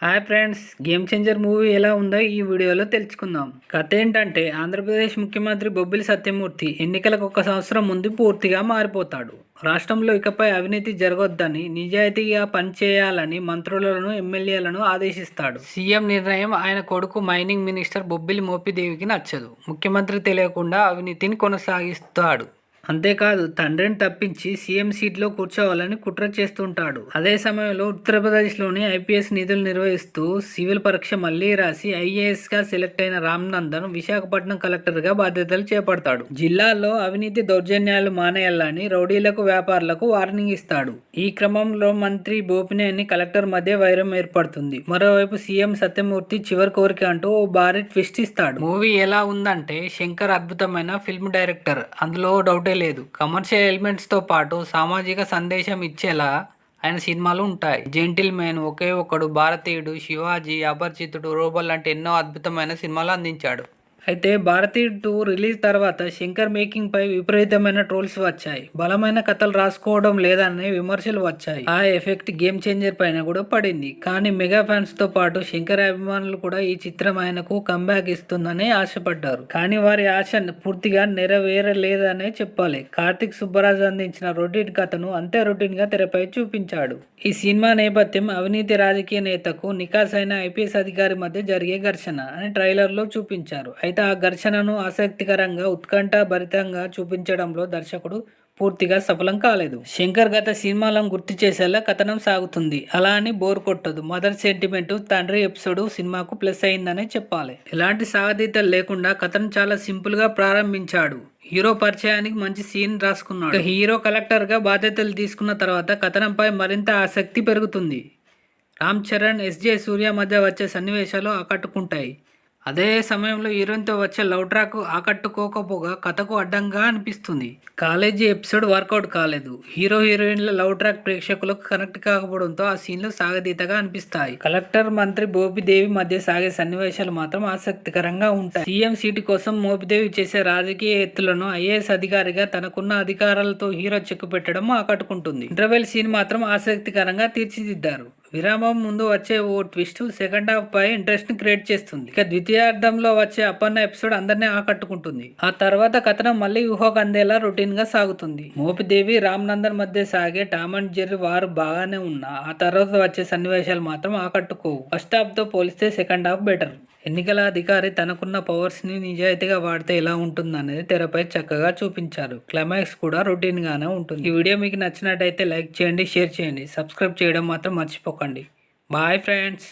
Hi friends, game changer movie ఎలా ఉందో ఈ వీడియోలో తెలుసుకుందాం. కథ ఏంటంటే ఆంధ్రప్రదేశ్ ముఖ్యమంత్రి బొబ్బిలి సత్యమూర్తి ఎన్నికలకు 1 సంవత్సరం ముందు పూర్తిగా మారిపోతాడు. రాష్ట్రంలో ఇకపై అవినీతి జరగొద్దని, నిజాయితీగా పనిచేయాలని మంత్రులను, ఎమ్మెల్యేలను ఆదేశిస్తాడు. సీఎం నిర్ణయం ఆయన కొడుకు మైనింగ్ మినిస్టర్ బొబ్బిలి మోపిదేవికి నచ్చదు. ముఖ్యమంత్రి తెలియకుండా అవినీతిని కొనసాగిస్తాడు. అంతేకాదు, తండ్రిని తప్పించి సీఎం సీట్లో కూర్చోవాలని కుట్ర చేస్తుంటాడు. అదే సమయంలో ఉత్తరప్రదేశ్లోని ఐపీఎస్ నిధులు నిర్వహిస్తూ సివిల్ పరీక్ష మళ్లీ రాసి ఐఏఎస్గా సెలెక్ట్ అయిన రామ్ నందన్ విశాఖపట్నం కలెక్టర్గా బాధ్యతలు చేపడతాడు. జిల్లాలో అవినీతి దౌర్జన్యాలు మానేయాలని రౌడీలకు, వ్యాపారులకు వార్నింగ్ ఇస్తాడు. ఈ క్రమంలో మంత్రి బోపినేని కలెక్టర్ మధ్య వైరం ఏర్పడుతుంది. మరోవైపు సీఎం సత్యమూర్తి చివరి కోరిక అంటూ ఓ భారీ ట్విస్ట్ ఇస్తాడు. మూవీ ఎలా ఉందంటే, శంకర్ అద్భుతమైన ఫిల్మ్ డైరెక్టర్, అందులో డౌటే లేదు. కమర్షియల్ ఎలిమెంట్స్ తో పాటు సామాజిక సందేశం ఇచ్చేలా ఆయన సినిమాలు ఉంటాయి. జెంటిల్ మ్యాన్, ఒకే ఒక్కడు, భారతీయుడు, శివాజీ, అపరిచితుడు, రోబల్ లాంటి ఎన్నో అద్భుతమైన సినిమాలు అందించాడు. అయితే భారతీయుడు 2 రిలీజ్ తర్వాత శంకర్ మేకింగ్ పై విపరీతమైన ట్రోల్స్ వచ్చాయి. బలమైన కథలు రాసుకోవడం లేదనే విమర్శలు వచ్చాయి. ఆ ఎఫెక్ట్ గేమ్ చేంజర్ పైన కూడా పడింది. కానీ మెగా ఫ్యాన్స్ తో పాటు శంకర్ అభిమానులు కూడా ఈ చిత్రం ఆయనకు కంబ్యాక్ ఇస్తుందని ఆశపడ్డారు. కానీ వారి ఆశ పూర్తిగా నెరవేరలేదనే చెప్పాలి. కార్తిక్ సుబ్బరాజ్ అందించిన రొటీన్ కథను అంతే రొటీన్ గా తెరపై చూపించాడు. ఈ సినిమా నేపథ్యం అవినీతి రాజకీయ నేతకు, నికాసైన ఐపీఎస్ అధికారి మధ్య జరిగే ఘర్షణ అని ట్రైలర్ లో చూపించారు. అయితే ఆ ఘర్షణను ఆసక్తికరంగా, ఉత్కంఠభరితంగా చూపించడంలో దర్శకుడు పూర్తిగా సఫలం కాలేదు. శంకర్ గత సినిమాలను గుర్తు చేసేలా కథనం సాగుతుంది. అలా అని బోర్ కొట్టదు. మదర్ సెంటిమెంట్, తండ్రి ఎపిసోడ్ సినిమాకు ప్లస్ అయిందనే చెప్పాలి. ఎలాంటి సాగతీతలు లేకుండా కథను చాలా సింపుల్ గా ప్రారంభించాడు. హీరో పరిచయానికి మంచి సీన్ రాసుకున్నాడు. హీరో కలెక్టర్ గా బాధ్యతలు తీసుకున్న తర్వాత కథనంపై మరింత ఆసక్తి పెరుగుతుంది. రామ్ చరణ్, ఎస్జే సూర్య మధ్య వచ్చే సన్నివేశాలు ఆకట్టుకుంటాయి. అదే సమయంలో హీరోయిన్తో వచ్చే లవ్ ట్రాక్ ఆకట్టుకోకపోగా కథకు అడ్డంగా అనిపిస్తుంది. కాలేజీ ఎపిసోడ్ వర్కౌట్ కాలేదు. హీరో హీరోయిన్ల లవ్ ట్రాక్ ప్రేక్షకులకు కనెక్ట్ కాకపోవడంతో ఆ సీన్లు సాగతీతగా అనిపిస్తాయి. కలెక్టర్, మంత్రి బోపిదేవి మధ్య సాగే సన్నివేశాలు మాత్రం ఆసక్తికరంగా ఉంటాయి. సీఎం సీటు కోసం మోపిదేవి చేసే రాజకీయ ఎత్తులను ఐఏఎస్ అధికారిగా తనకున్న అధికారాలతో హీరో చెక్కు పెట్టడం ఆకట్టుకుంటుంది. ఇంటర్వెల్ సీన్ మాత్రం ఆసక్తికరంగా తీర్చిదిద్దారు. విరామం ముందు వచ్చే ఓ ట్విస్ట్ సెకండ్ హాఫ్ పై ఇంట్రెస్ట్ ని క్రియేట్ చేస్తుంది. ఇక ద్వితీయార్థంలో వచ్చే అపన్న ఎపిసోడ్ అందరినీ ఆకట్టుకుంటుంది. ఆ తర్వాత కథనం మళ్ళీ ఊహకు అందేలా రొటీన్ గా సాగుతుంది. మోపిదేవి, రామ్ నందన్ మధ్య సాగే టామ్ అండ్ జెర్రీ వారు బాగానే ఉన్నా ఆ తర్వాత వచ్చే సన్నివేశాలు మాత్రం ఆకట్టుకోవు. ఫస్ట్ హాఫ్ తో పోలిస్తే సెకండ్ హాఫ్ బెటర్. ఎన్నికల అధికారి తనకున్న పవర్స్ ని నిజాయితీగా వాడితే ఎలా ఉంటుందనేది తెరపై చక్కగా చూపించారు. క్లైమాక్స్ కూడా రొటీన్ గానే ఉంటుంది. ఈ వీడియో మీకు నచ్చినట్టయితే లైక్ చేయండి, షేర్ చేయండి, సబ్స్క్రైబ్ చేయడం మాత్రం మర్చిపోకండి. Bye friends.